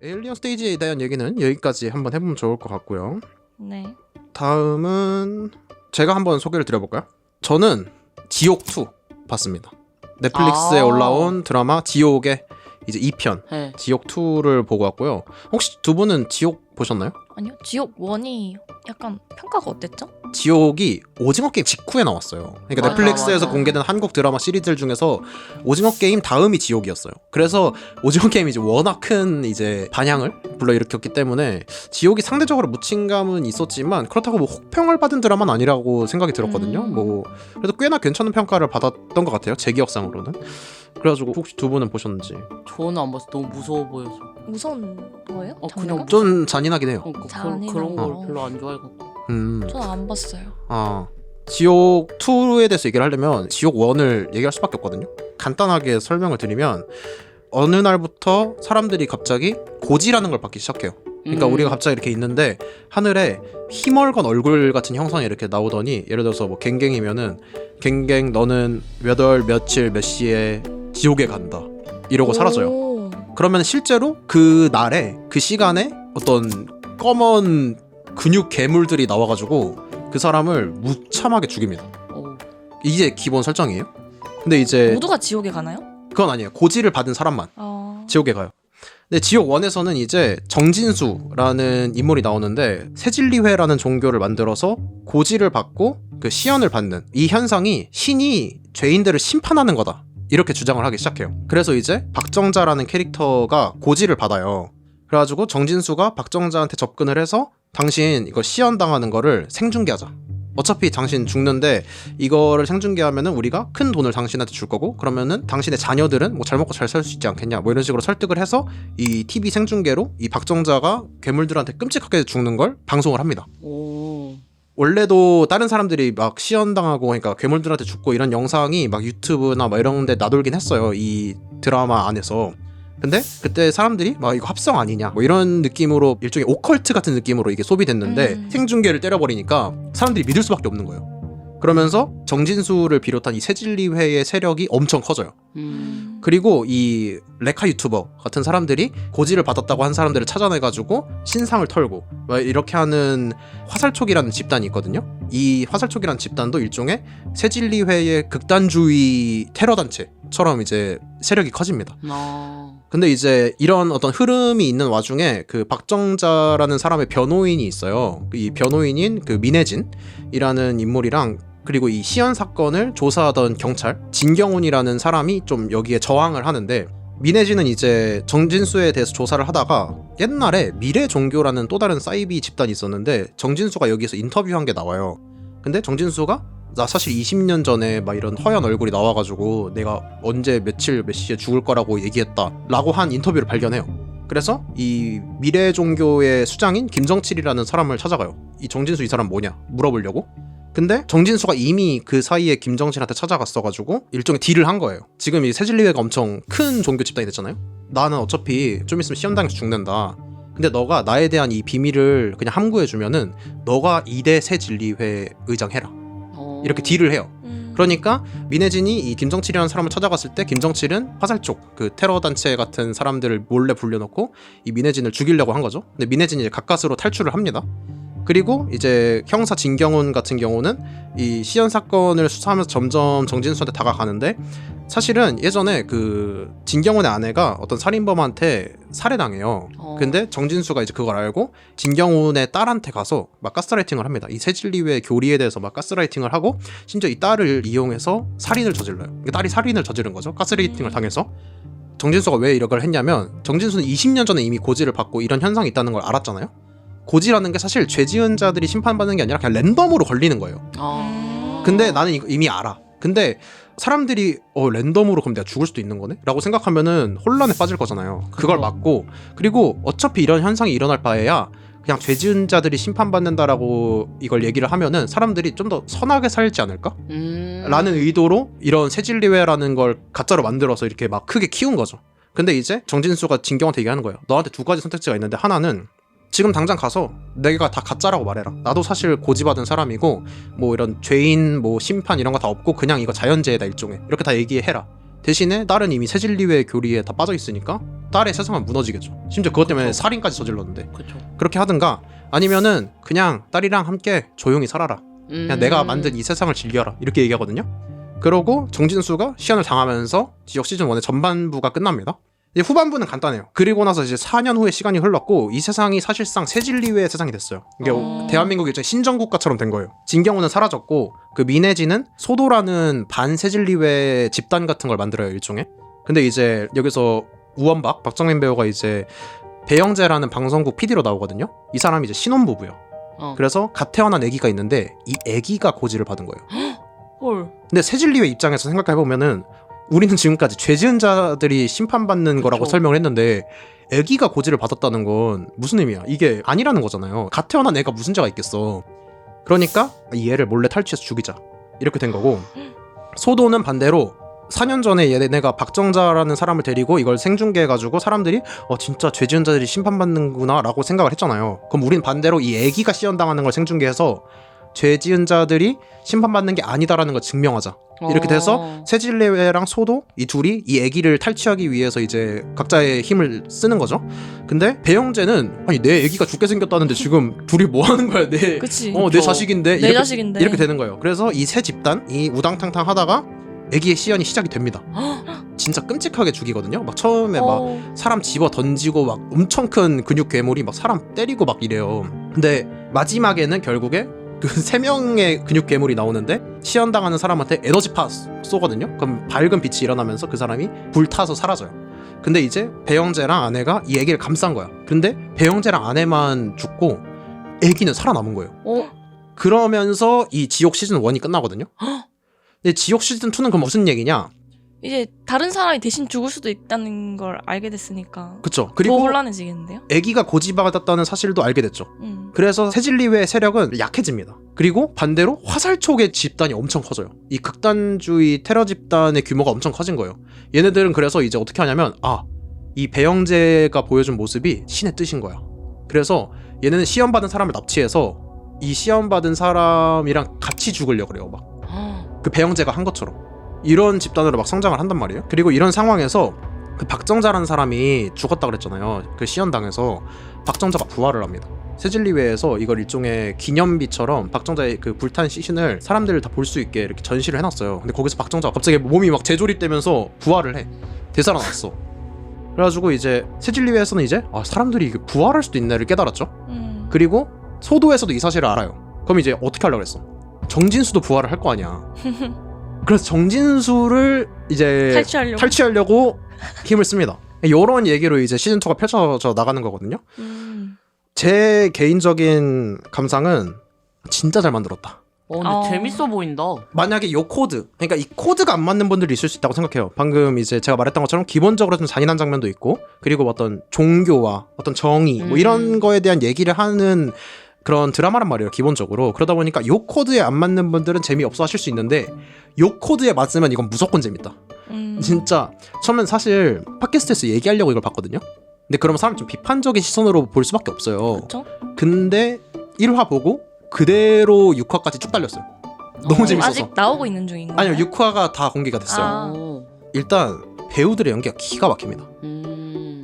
에일리언 스테이지에 대한 얘기는 여기까지 한번 해보면 좋을 것 같고요. 네. 다음은 제가 한번 소개를 드려볼까요? 저는 지옥2 봤습니다. 넷플릭스에 올라온 드라마 지옥의 이제 2편 네. 지옥2를 보고 왔고요. 혹시 두 분은 지옥 보셨나요? 아니요. 지옥 1이 약간 평가가 어땠죠? 지옥이 오징어 게임 직후에 나왔어요. 그러니까 맞아, 넷플릭스에서 맞아. 공개된 한국 드라마 시리즈들 중에서 오징어 게임 다음이 지옥이었어요. 그래서 오징어 게임이 이제 워낙 큰 이제 반향을 불러일으켰기 때문에 지옥이 상대적으로 묻힌감은 있었지만 그렇다고 뭐 혹평을 받은 드라마는 아니라고 생각이 들었거든요. 뭐 그래도 꽤나 괜찮은 평가를 받았던 것 같아요. 제 기억상으로는. 그래가지고 혹시 두 분은 보셨는지? 저는 안 봤어. 너무 무서워 보여서. 무서운 거예요? 그냥 좀 잔인하긴 해요. 그런 걸 거. 별로 안 좋아해갖고. 저는 안 봤어요. 지옥 2에 대해서 얘기를 하려면 지옥 1을 얘기할 수밖에 없거든요. 간단하게 설명을 드리면 어느 날부터 사람들이 갑자기 고지라는 걸 받기 시작해요. 그러니까 우리가 갑자기 이렇게 있는데 하늘에 희멀건 얼굴 같은 형상이 이렇게 나오더니, 예를 들어서 뭐 갱갱이면은 갱갱 너는 몇 월 며칠 몇 시에 지옥에 간다 이러고 사라져요. 오. 그러면 실제로 그 날에 그 시간에 어떤 검은 근육 괴물들이 나와가지고 그 사람을 무참하게 죽입니다. 이게 기본 설정이에요. 근데 이제 모두가 지옥에 가나요? 그건 아니에요. 고지를 받은 사람만 지옥에 가요. 근데 지옥 1에서는 이제 정진수라는 인물이 나오는데 새진리회라는 종교를 만들어서 고지를 받고 그 시연을 받는 이 현상이 신이 죄인들을 심판하는 거다 이렇게 주장을 하기 시작해요. 그래서 이제 박정자라는 캐릭터가 고지를 받아요. 그래가지고 정진수가 박정자한테 접근을 해서 당신 이거 시연당하는 거를 생중계하자. 어차피 당신 죽는데 이거를 생중계하면은 우리가 큰 돈을 당신한테 줄 거고, 그러면은 당신의 자녀들은 뭐 잘 먹고 잘 살 수 있지 않겠냐, 뭐 이런 식으로 설득을 해서 이 TV 생중계로 이 박정자가 괴물들한테 끔찍하게 죽는 걸 방송을 합니다. 원래도 다른 사람들이 막 시연당하고 그러니까 괴물들한테 죽고 이런 영상이 막 유튜브나 막 이런 데 나돌긴 했어요, 이 드라마 안에서. 근데 그때 사람들이 막 이거 합성 아니냐 뭐 이런 느낌으로, 일종의 오컬트 같은 느낌으로 이게 소비됐는데 생중계를 때려버리니까 사람들이 믿을 수밖에 없는 거예요. 그러면서 정진수를 비롯한 이 새진리회의 세력이 엄청 커져요. 그리고 이 레카 유튜버 같은 사람들이 고지를 받았다고 한 사람들을 찾아내가지고 신상을 털고 막 이렇게 하는 화살촉이라는 집단이 있거든요. 이 화살촉이라는 집단도 일종의 새진리회의 극단주의 테러 단체처럼 이제 세력이 커집니다. 근데 이제 이런 어떤 흐름이 있는 와중에 그 박정자라는 사람의 변호인이 있어요. 이 변호인인 그 민혜진이라는 인물이랑, 그리고 이 시연 사건을 조사하던 경찰 진경훈이라는 사람이 좀 여기에 저항을 하는데, 민혜진은 이제 정진수에 대해서 조사를 하다가 옛날에 미래 종교라는 또 다른 사이비 집단이 있었는데 정진수가 여기서 인터뷰한 게 나와요. 근데 정진수가 나 사실 20년 전에 막 이런 허연 얼굴이 나와가지고 내가 언제 며칠 몇 시에 죽을 거라고 얘기했다 라고 한 인터뷰를 발견해요. 그래서 이 미래 종교의 수장인 김정칠이라는 사람을 찾아가요. 이 정진수 이 사람 뭐냐 물어보려고. 근데 정진수가 이미 그 사이에 김정칠한테 찾아갔어가지고 일종의 딜을 한 거예요. 지금 이 새진리회가 엄청 큰 종교 집단이 됐잖아요. 나는 어차피 좀 있으면 시험당해서 죽는다. 근데 너가 나에 대한 이 비밀을 그냥 함구해주면은 너가 2대 새진리회 의장 해라. 이렇게 딜을 해요. 그러니까 민혜진이 이 김정칠이라는 사람을 찾아갔을 때 김정칠은 화살촉 그 테러 단체 같은 사람들을 몰래 불려놓고 이 민혜진을 죽이려고 한 거죠. 근데 민혜진이 이제 가까스로 탈출을 합니다. 그리고 이제 형사 진경훈 같은 경우는 이 시연 사건을 수사하면서 점점 정진수한테 다가가는데, 사실은 예전에 그 진경훈의 아내가 어떤 살인범한테 살해당해요. 근데 정진수가 이제 그걸 알고 진경훈의 딸한테 가서 막 가스라이팅을 합니다. 이 새진리회 교리에 대해서 막 가스라이팅을 하고, 심지어 이 딸을 이용해서 살인을 저질러요. 그러니까 딸이 살인을 저지른 거죠, 가스라이팅을 당해서. 정진수가 왜 이걸 했냐면, 정진수는 20년 전에 이미 고지를 받고 이런 현상이 있다는 걸 알았잖아요. 고지라는 게 사실 죄 지은 자들이 심판받는 게 아니라 그냥 랜덤으로 걸리는 거예요. 근데 나는 이거 이미 알아. 근데 사람들이 랜덤으로 그럼 내가 죽을 수도 있는 거네? 라고 생각하면은 혼란에 빠질 거잖아요. 그걸 막고, 그리고 어차피 이런 현상이 일어날 바에야 그냥 죄 지은 자들이 심판받는다라고 이걸 얘기를 하면은 사람들이 좀 더 선하게 살지 않을까? 라는 의도로 이런 새진리회라는 걸 가짜로 만들어서 이렇게 막 크게 키운 거죠. 근데 이제 정진수가 진경한테 얘기하는 거예요. 너한테 두 가지 선택지가 있는데, 하나는 지금 당장 가서 내가 다 가짜라고 말해라. 나도 사실 고지받은 사람이고 뭐 이런 죄인 뭐 심판 이런 거 다 없고 그냥 이거 자연재해다 일종의, 이렇게 다 얘기해라. 대신에 딸은 이미 세질리회 교리에 다 빠져 있으니까 딸의 세상은 무너지겠죠. 심지어 그것 때문에 그쵸. 살인까지 저질렀는데. 그쵸. 그렇게 하든가 아니면은 그냥 딸이랑 함께 조용히 살아라. 그냥 내가 만든 이 세상을 즐겨라. 이렇게 얘기하거든요. 그러고 정진수가 시연을 당하면서 지옥 시즌 1의 전반부가 끝납니다. 이제 후반부는 간단해요. 그리고 나서 이제 4년 후에 시간이 흘렀고 이 세상이 사실상 세질리회의 세상이 됐어요. 이게 대한민국이 이제 신정국가처럼 된 거예요. 진경호는 사라졌고 그 미네지는 소도라는 반세질리회 집단 같은 걸 만들어요, 일종의. 근데 이제 여기서 우원박 박정민 배우가 이제 배영재라는 방송국 PD로 나오거든요. 이 사람이 이제 신혼부부예요. 그래서 갓 태어난 아기가 있는데 이 아기가 고지를 받은 거예요. 헐. 근데 세질리회 입장에서 생각해보면은 우리는 지금까지 죄 지은 자들이 심판받는 거라고 그쵸. 설명을 했는데 아기가 고지를 받았다는 건 무슨 의미야? 이게 아니라는 거잖아요. 갓 태어난 애가 무슨 죄가 있겠어. 그러니까 이 애를 몰래 탈취해서 죽이자 이렇게 된 거고, 소도는 반대로 4년 전에 얘네가 박정자라는 사람을 데리고 이걸 생중계해가지고 사람들이 진짜 죄 지은 자들이 심판받는구나 라고 생각을 했잖아요. 그럼 우린 반대로 이 아기가 시연당하는 걸 생중계해서 죄 지은 자들이 심판받는 게 아니다라는 걸 증명하자. 이렇게 돼서 세질리회랑 소도 이 둘이 이 아기를 탈취하기 위해서 이제 각자의 힘을 쓰는 거죠. 근데 배영재는 아니 내 아기가 죽게 생겼다는데 지금 둘이 뭐 하는 거야? 그치. 내 자식인데 내 자식인데. 이렇게 되는 거예요. 그래서 이 세 집단이 우당탕탕 하다가 아기의 시연이 시작이 됩니다. 진짜 끔찍하게 죽이거든요. 막 처음에 막 사람 집어 던지고 막 엄청 큰 근육 괴물이 막 사람 때리고 막 이래요. 근데 마지막에는 결국에 그 3명의 근육 괴물이 나오는데 시연당하는 사람한테 에너지파 쏘거든요. 그럼 밝은 빛이 일어나면서 그 사람이 불타서 사라져요. 근데 이제 배영재랑 아내가 이 아기를 감싼 거야. 근데 배영재랑 아내만 죽고 아기는 살아남은 거예요. 그러면서 이 지옥 시즌 1이 끝나거든요. 근데 지옥 시즌 2는 그럼 무슨 얘기냐? 이제 다른 사람이 대신 죽을 수도 있다는 걸 알게 됐으니까 그쵸. 더 그리고 혼란해지겠는데요? 아기가 고지받았다는 사실도 알게 됐죠. 그래서 세질리회의 세력은 약해집니다. 그리고 반대로 화살촉의 집단이 엄청 커져요. 이 극단주의 테러 집단의 규모가 엄청 커진 거예요. 얘네들은 그래서 이제 어떻게 하냐면 이 배영재가 보여준 모습이 신의 뜻인 거야. 그래서 얘네는 시험받은 사람을 납치해서 이 시험받은 사람이랑 같이 죽으려고 그래요. 막 그 배영재가 한 것처럼 이런 집단으로 막 성장을 한단 말이에요. 그리고 이런 상황에서 그 박정자라는 사람이 죽었다 그랬잖아요. 그 시연당해서 박정자가 부활을 합니다. 세질리회에서 이걸 일종의 기념비처럼 박정자의 그 불탄 시신을 사람들 다 볼 수 있게 이렇게 전시를 해놨어요. 근데 거기서 박정자가 갑자기 몸이 막 재조립되면서 부활을 해. 되살아났어. 그래가지고 이제 세질리회에서는 이제 사람들이 이게 부활할 수도 있나를 깨달았죠. 그리고 소도에서도 이 사실을 알아요. 그럼 이제 어떻게 하려고 그랬어? 정진수도 부활을 할 거 아니야. 그래서 정진수를 이제 탈취하려고 힘을 씁니다. 이런 얘기로 이제 시즌2가 펼쳐져 나가는 거거든요. 제 개인적인 감상은 진짜 잘 만들었다. 근데 재밌어 보인다. 만약에 이 코드, 그러니까 이 코드가 안 맞는 분들이 있을 수 있다고 생각해요. 방금 이제 제가 말했던 것처럼 기본적으로 좀 잔인한 장면도 있고, 그리고 어떤 종교와 어떤 정의 뭐 이런 거에 대한 얘기를 하는 그런 드라마란 말이에요, 기본적으로. 그러다 보니까 이 코드에 안 맞는 분들은 재미없어 하실 수 있는데 이 코드에 맞으면 이건 무조건 재밌다. 진짜 처음엔 사실 팟캐스트에서 얘기하려고 이걸 봤거든요. 근데 그러면 사람 좀 비판적인 시선으로 볼 수밖에 없어요. 그쵸? 근데 1화 보고 그대로 6화까지 쭉 달렸어요. 너무 재밌어서. 아직 나오고 있는 중인가요? 아니요, 6화가 다 공개가 됐어요. 일단 배우들의 연기가 기가 막힙니다.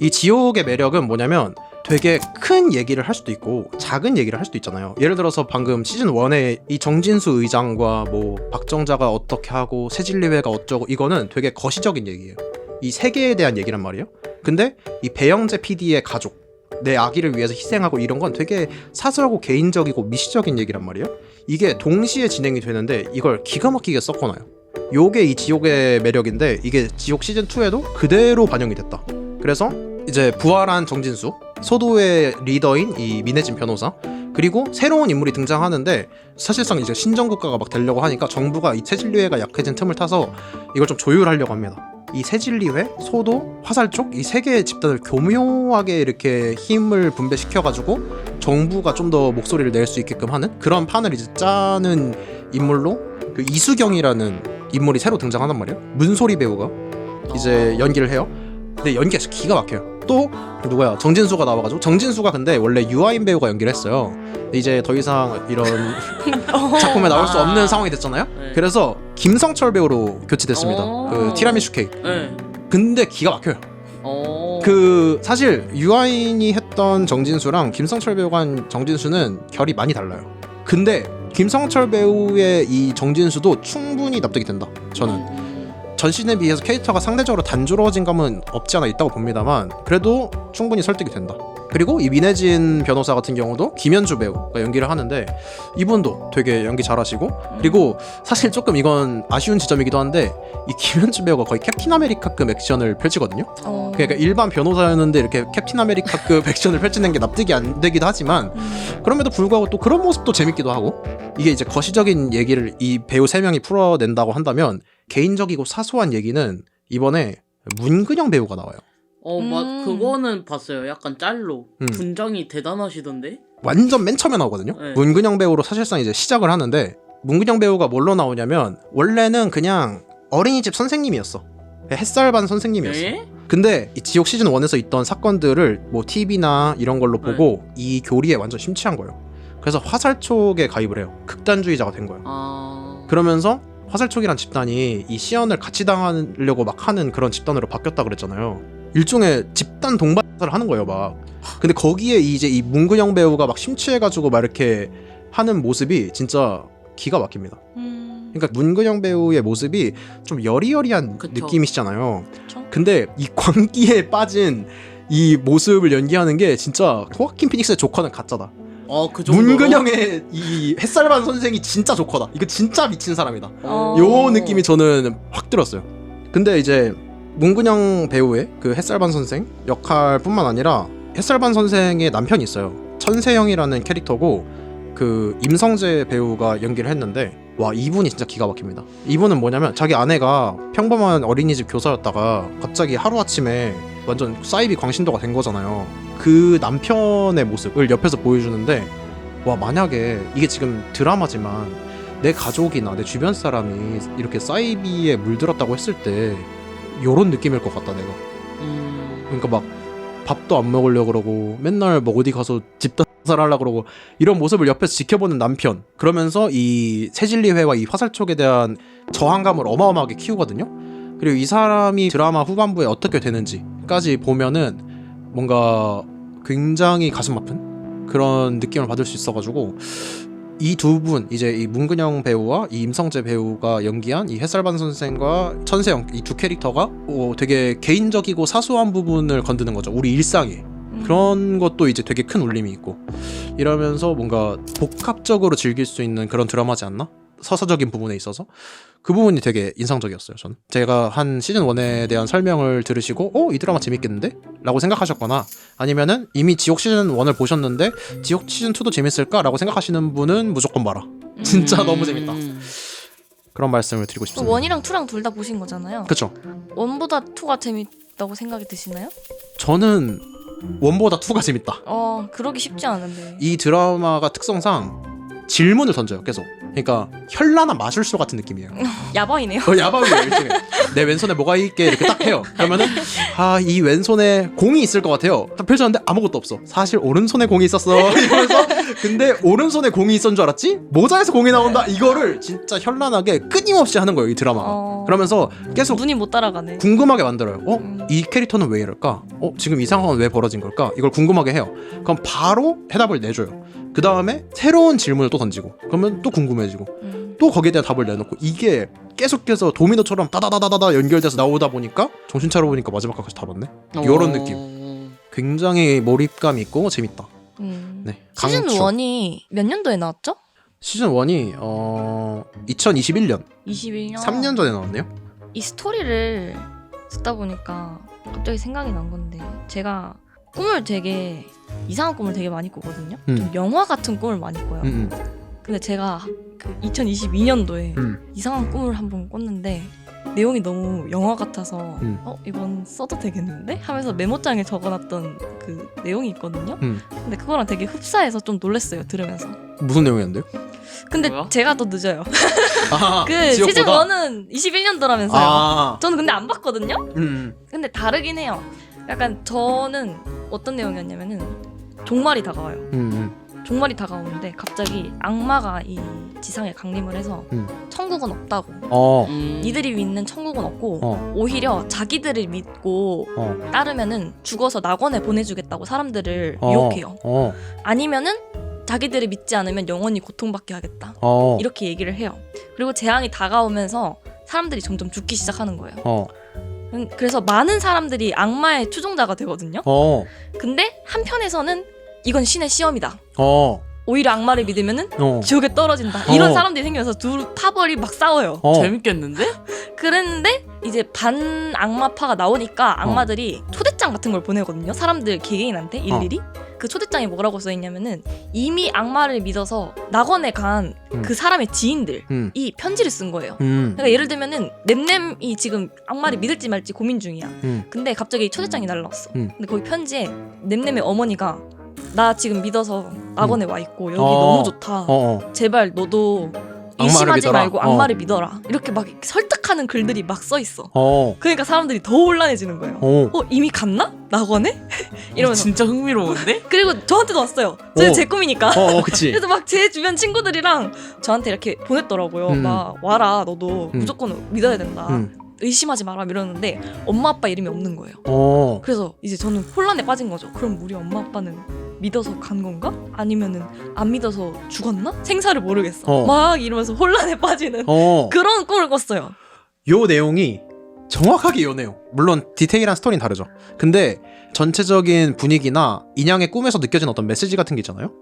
이 지옥의 매력은 뭐냐면 되게 큰 얘기를 할 수도 있고 작은 얘기를 할 수도 있잖아요. 예를 들어서 방금 시즌 1에 이 정진수 의장과 뭐 박정자가 어떻게 하고 세질리회가 어쩌고, 이거는 되게 거시적인 얘기예요. 이 세계에 대한 얘기란 말이에요. 근데 이 배영재 PD의 가족, 내 아기를 위해서 희생하고 이런 건 되게 사소하고 개인적이고 미시적인 얘기란 말이에요. 이게 동시에 진행이 되는데 이걸 기가 막히게 섞어놔요. 요게 이 지옥의 매력인데 이게 지옥 시즌 2에도 그대로 반영이 됐다. 그래서 이제 부활한 정진수, 소도의 리더인 이 민혜진 변호사, 그리고 새로운 인물이 등장하는데 사실상 이제 신정국가가 막 되려고 하니까 정부가 이 세질리회가 약해진 틈을 타서 이걸 좀 조율하려고 합니다. 이 세질리회, 소도, 화살촉 이 세 개의 집단을 교묘하게 이렇게 힘을 분배시켜가지고 정부가 좀 더 목소리를 낼 수 있게끔 하는 그런 판을 이제 짜는 인물로 그 이수경이라는 인물이 새로 등장하단 말이에요. 문소리 배우가 이제 연기를 해요. 근데 연기가 기가 막혀요. 또 누구야 정진수가 나와가지고 정진수가 근데 원래 유아인 배우가 연기를 했어요. 근데 이제 더 이상 이런 작품에 나올 수 없는 상황이 됐잖아요. 네. 그래서 김성철 배우로 교체됐습니다. 그 티라미슈 케이크. 네. 근데 기가 막혀요. 그 사실 유아인이 했던 정진수랑 김성철 배우가 한 정진수는 결이 많이 달라요. 근데 김성철 배우의 이 정진수도 충분히 납득이 된다. 저는 전신에 비해서 캐릭터가 상대적으로 단조로워진 감은 없지 않아 있다고 봅니다만 그래도 충분히 설득이 된다. 그리고 이 민혜진 변호사 같은 경우도 김현주 배우가 연기를 하는데 이분도 되게 연기 잘하시고 그리고 사실 조금 이건 아쉬운 지점이기도 한데 이 김현주 배우가 거의 캡틴 아메리카급 액션을 펼치거든요. 그러니까 일반 변호사였는데 이렇게 캡틴 아메리카급 액션을 펼치는 게 납득이 안 되기도 하지만 그럼에도 불구하고 또 그런 모습도 재밌기도 하고 이게 이제 거시적인 얘기를 이 배우 3명이 풀어낸다고 한다면 개인적이고 사소한 얘기는 이번에 문근영 배우가 나와요. 그거는 봤어요. 약간 짤로 분장이 대단하시던데. 완전 맨 처음에 나오거든요. 네. 문근영 배우로 사실상 이제 시작을 하는데 문근영 배우가 뭘로 나오냐면 원래는 그냥 어린이집 선생님이었어. 햇살반 선생님이었어. 에? 근데 이 지옥 시즌 1에서 있던 사건들을 뭐 TV나 이런 걸로 보고 이 교리에 완전 심취한 거예요. 그래서 화살촉에 가입을 해요. 극단주의자가 된 거예요. 그러면서 화살촉이란 집단이 이 시연을 같이 당하려고 막 하는 그런 집단으로 바뀌었다 그랬잖아요. 일종의 집단 동반을 하는 거예요, 막. 근데 거기에 이제 이 문근영 배우가 막 심취해가지고 막 이렇게 하는 모습이 진짜 기가 막힙니다. 그러니까 문근영 배우의 모습이 좀 여리여리한 그쵸. 느낌이시잖아요. 그쵸? 근데 이 광기에 빠진 이 모습을 연기하는 게 진짜 호아킨 피닉스의 조커는 가짜다. 그 정도로? 문근영의 이 햇살반 선생이 진짜 조커다. 이거 진짜 미친 사람이다. 어. 요 느낌이 저는 확 들었어요. 근데 이제 문근영 배우의 그 햇살반 선생 역할뿐만 아니라 햇살반 선생의 남편이 있어요. 천세영이라는 캐릭터고 그 임성재 배우가 연기를 했는데 와 이분이 진짜 기가 막힙니다. 이분은 뭐냐면 자기 아내가 평범한 어린이집 교사였다가 갑자기 하루아침에 완전 사이비 광신도가 된 거잖아요. 그 남편의 모습을 옆에서 보여주는데 와 만약에 이게 지금 드라마지만 내 가족이나 내 주변 사람이 이렇게 사이비에 물들었다고 했을 때 요런 느낌일 것 같다 내가. 그러니까 막 밥도 안 먹으려고 그러고 맨날 뭐 어디 가서 집단 살하려고 그러고 이런 모습을 옆에서 지켜보는 남편. 그러면서 이 세진리회와 이 화살촉에 대한 저항감을 어마어마하게 키우거든요. 그리고 이 사람이 드라마 후반부에 어떻게 되는지까지 보면은 뭔가 굉장히 가슴 아픈 그런 느낌을 받을 수 있어가지고 이 두 분 이제 이 문근영 배우와 이 임성재 배우가 연기한 이 햇살반 선생과 천세영 이 두 캐릭터가 되게 개인적이고 사소한 부분을 건드는 거죠. 우리 일상에 그런 것도 이제 되게 큰 울림이 있고 이러면서 뭔가 복합적으로 즐길 수 있는 그런 드라마지 않나? 서사적인 부분에 있어서 그 부분이 되게 인상적이었어요. 저는 제가 한 시즌 1에 대한 설명을 들으시고 이 드라마 재밌겠는데? 라고 생각하셨거나 아니면은 이미 지옥 시즌 1을 보셨는데 지옥 시즌 2도 재밌을까? 라고 생각하시는 분은 무조건 봐라. 진짜 너무 재밌다. 그런 말씀을 드리고 싶습니다. 1이랑 2랑 둘 다 보신 거잖아요. 그쵸? 1보다 2가 재밌다고 생각이 드시나요? 저는 1보다 2가 재밌다. 그러기 쉽지 않은데. 이 드라마가 특성상 질문을 던져요. 계속. 그러니까 현란한 마술소 같은 느낌이에요. 야바이네요. 야바위예요. 일종의 내 왼손에 뭐가 있게 이렇게 딱 해요. 그러면은 이 왼손에 공이 있을 것 같아요. 딱 펼쳤는데 아무것도 없어. 사실 오른손에 공이 있었어. 이러면서 근데 오른손에 공이 있었는 줄 알았지? 모자에서 공이 나온다. 이거를 진짜 현란하게 끊임없이 하는 거예요. 이 드라마가. 그러면서 계속 눈이 못 따라가네. 궁금하게 만들어요. 이 캐릭터는 왜 이럴까? 지금 이 상황은 왜 벌어진 걸까? 이걸 궁금하게 해요. 그럼 바로 해답을 내줘요. 그 다음에 새로운 질문을 또 던지고 그러면 또 궁금해지고 또 거기에 대한 답을 내놓고 이게 계속해서 도미노처럼 따다다다다다 연결돼서 나오다 보니까 정신 차려보니까 마지막까지 다 봤네? 이런 느낌. 굉장히 몰입감 있고 재밌다. 네. 강추. 시즌 1이 몇 년도에 나왔죠? 시즌 1이 2021년 21년. 3년 전에 나왔네요. 이 스토리를 듣다 보니까 갑자기 생각이 난 건데 제가 꿈을 되게 이상한 꿈을 되게 많이 꾸거든요. 좀 영화 같은 꿈을 많이 꿔요. 근데 제가 그 2022년도에 이상한 꿈을 한번 꿨는데 내용이 너무 영화 같아서 이건 써도 되겠는데? 하면서 메모장에 적어놨던 그 내용이 있거든요. 근데 그거랑 되게 흡사해서 좀 놀랐어요. 들으면서. 무슨 내용이었는데요? 근데 뭐야? 제가 더 늦어요. 그 지옥보다? 시즌 1은 21년도라면서요. 저는 근데 안 봤거든요. 근데 다르긴 해요. 약간 저는 어떤 내용이었냐면은 종말이 다가와요. 종말이 다가오는데 갑자기 악마가 이 지상에 강림을 해서 천국은 없다고. 니들이 믿는 천국은 없고 오히려 자기들을 믿고 따르면은 죽어서 낙원에 보내주겠다고 사람들을 유혹해요. 아니면은 자기들을 믿지 않으면 영원히 고통받게 하겠다. 이렇게 얘기를 해요. 그리고 재앙이 다가오면서 사람들이 점점 죽기 시작하는 거예요. 그래서 많은 사람들이 악마의 추종자가 되거든요. 근데 한편에서는 이건 신의 시험이다. 오히려 악마를 믿으면은 지옥에 떨어진다. 이런 사람들이 생겨서 두 파벌이 막 싸워요. 재밌겠는데? 그랬는데 이제 반 악마파가 나오니까 악마들이 초대장 같은 걸 보내거든요. 사람들 개개인한테 일일이. 그 초대장에 뭐라고 써있냐면은 이미 악마를 믿어서 낙원에 간 그 사람의 지인들이 편지를 쓴 거예요. 그러니까 예를 들면은 넴넴이 지금 악마를 믿을지 말지 고민 중이야. 근데 갑자기 초대장이 날라왔어. 근데 거기 편지에 넴넴의 어머니가 나 지금 믿어서 낙원에 와 있고 여기 너무 좋다. 제발 너도 의심하지 말고 악마를 믿어라. 이렇게 막 설득하는 글들이 막 써 있어. 그러니까 사람들이 더 혼란해지는 거예요. 이미 갔나? 낙원에? 이러면서 진짜 흥미로운데? 그리고 저한테도 왔어요. 제 꿈이니까. 그치. 그래서 막 제 주변 친구들이랑 저한테 이렇게 보냈더라고요. 막 와라 너도 무조건 믿어야 된다. 의심하지 마라 이러는데 엄마 아빠 이름이 없는 거예요. 그래서 이제 저는 혼란에 빠진 거죠. 그럼 우리 엄마 아빠는 믿어서 간 건가? 아니면은 안 믿어서 죽었나? 생사를 모르겠어. 막 이러면서 혼란에 빠지는 그런 꿈을 꿨어요. 요 내용이 정확하게 요 내용. 물론 디테일한 스토리는 다르죠. 근데 전체적인 분위기나 인양의 꿈에서 느껴진 어떤 메시지 같은 게 있잖아요.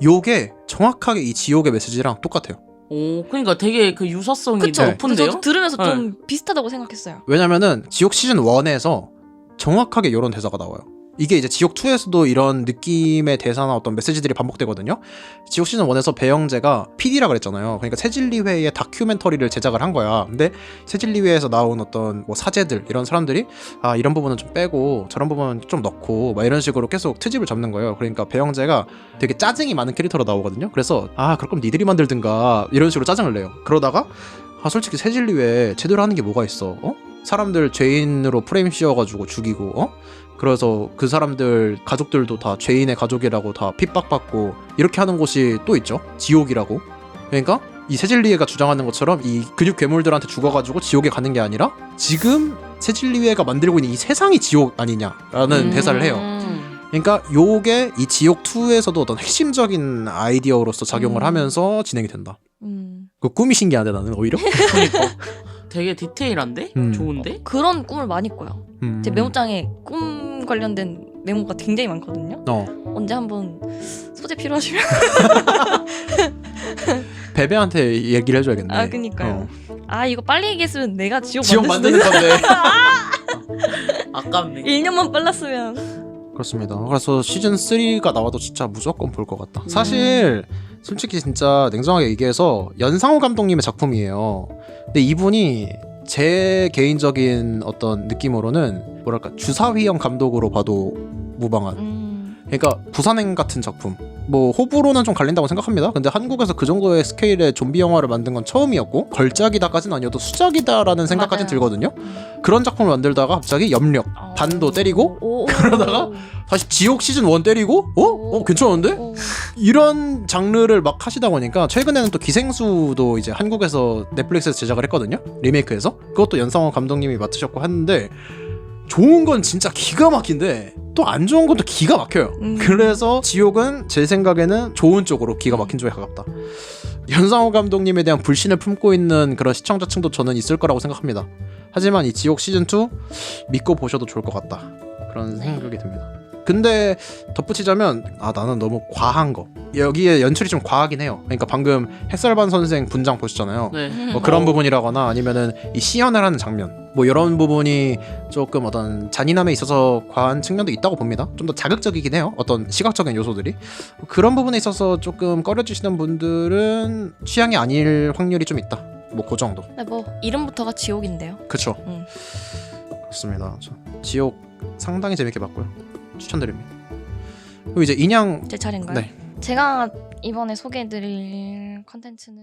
요게 정확하게 이 지옥의 메시지랑 똑같아요. 그러니까 되게 그 유사성이 그쵸? 높은데요? 저도 들으면서 좀 비슷하다고 생각했어요. 왜냐면은 지옥 시즌 1에서 정확하게 요런 대사가 나와요. 이게 이제 지옥 2에서도 이런 느낌의 대사나 어떤 메시지들이 반복되거든요. 지옥 시즌 1에서 배영재가 PD라 그랬잖아요. 그러니까 새진리회의 다큐멘터리를 제작을 한 거야. 근데 새진리회에서 나온 어떤 뭐 사제들 이런 사람들이 이런 부분은 좀 빼고 저런 부분은 좀 넣고 막 이런 식으로 계속 트집을 잡는 거예요. 그러니까 배영재가 되게 짜증이 많은 캐릭터로 나오거든요. 그래서 그럴 거면 니들이 만들든가 이런 식으로 짜증을 내요. 그러다가 솔직히 새진리회 제대로 하는 게 뭐가 있어? 사람들 죄인으로 프레임 씌워가지고 죽이고 그래서 그 사람들 가족들도 다 죄인의 가족이라고 다 핍박받고 이렇게 하는 곳이 또 있죠. 지옥이라고. 그러니까 이 새진리회가 주장하는 것처럼 이 근육 괴물들한테 죽어가지고 지옥에 가는 게 아니라 지금 새진리회가 만들고 있는 이 세상이 지옥 아니냐라는 대사를 해요. 그러니까 요게 이 지옥 2에서도 어떤 핵심적인 아이디어로서 작용을 하면서 진행이 된다. 그 꿈이 신기한데 나는 오히려. 그러니까 되게 디테일한데? 좋은데? 그런 꿈을 많이 꿔요. 제 메모장에 꿈 관련된 메모가 굉장히 많거든요. 언제 한번 소재 필요하시면 베베한테 얘기를 해줘야겠네. 그니까요. 이거 빨리 얘기했으면 내가 지옥 만드는 건데. 아깝네. 1년만 빨랐으면. 그렇습니다. 그래서 시즌 3가 나와도 진짜 무조건 볼 것 같다. 사실 솔직히 진짜 냉정하게 얘기해서 연상호 감독님의 작품이에요. 근데 이분이 제 개인적인 어떤 느낌으로는 뭐랄까 주사위형 감독으로 봐도 무방한. 그러니까 부산행 같은 작품. 뭐 호불호는 좀 갈린다고 생각합니다. 근데 한국에서 그 정도의 스케일의 좀비 영화를 만든 건 처음이었고 걸작이다까지는 아니어도 수작이다라는 생각까지는 들거든요. 그런 작품을 만들다가 갑자기 염력, 반도 때리고 그러다가 다시 지옥 시즌 1 때리고 괜찮은데? 이런 장르를 막 하시다 보니까 최근에는 또 기생수도 이제 한국에서 넷플릭스에서 제작을 했거든요. 리메이크해서. 그것도 연상호 감독님이 맡으셨고 했는데 좋은 건 진짜 기가 막힌데 또 안 좋은 것도 기가 막혀요. 그래서 지옥은 제 생각에는 좋은 쪽으로 기가 막힌 쪽에 가깝다. 연상호 감독님에 대한 불신을 품고 있는 그런 시청자층도 저는 있을 거라고 생각합니다. 하지만 이 지옥 시즌2 믿고 보셔도 좋을 것 같다. 그런 생각이 듭니다. 근데 덧붙이자면 나는 너무 과한 거 여기에 연출이 좀 과하긴 해요. 그러니까 방금 햇살반 선생 분장 보셨잖아요. 뭐 그런 부분이라거나 아니면은 이 시연을 하는 장면 뭐 이런 부분이 조금 어떤 잔인함에 있어서 과한 측면도 있다고 봅니다. 좀 더 자극적이긴 해요. 어떤 시각적인 요소들이 그런 부분에 있어서 조금 꺼려주시는 분들은 취향이 아닐 확률이 좀 있다. 뭐 그 정도. 뭐 이름부터가 지옥인데요. 그쵸. 그렇습니다. 지옥 상당히 재밌게 봤고요. 추천드립니다. 그리고 이제 인양 제 차례인가요? 네. 제가 이번에 소개해드릴 컨텐츠는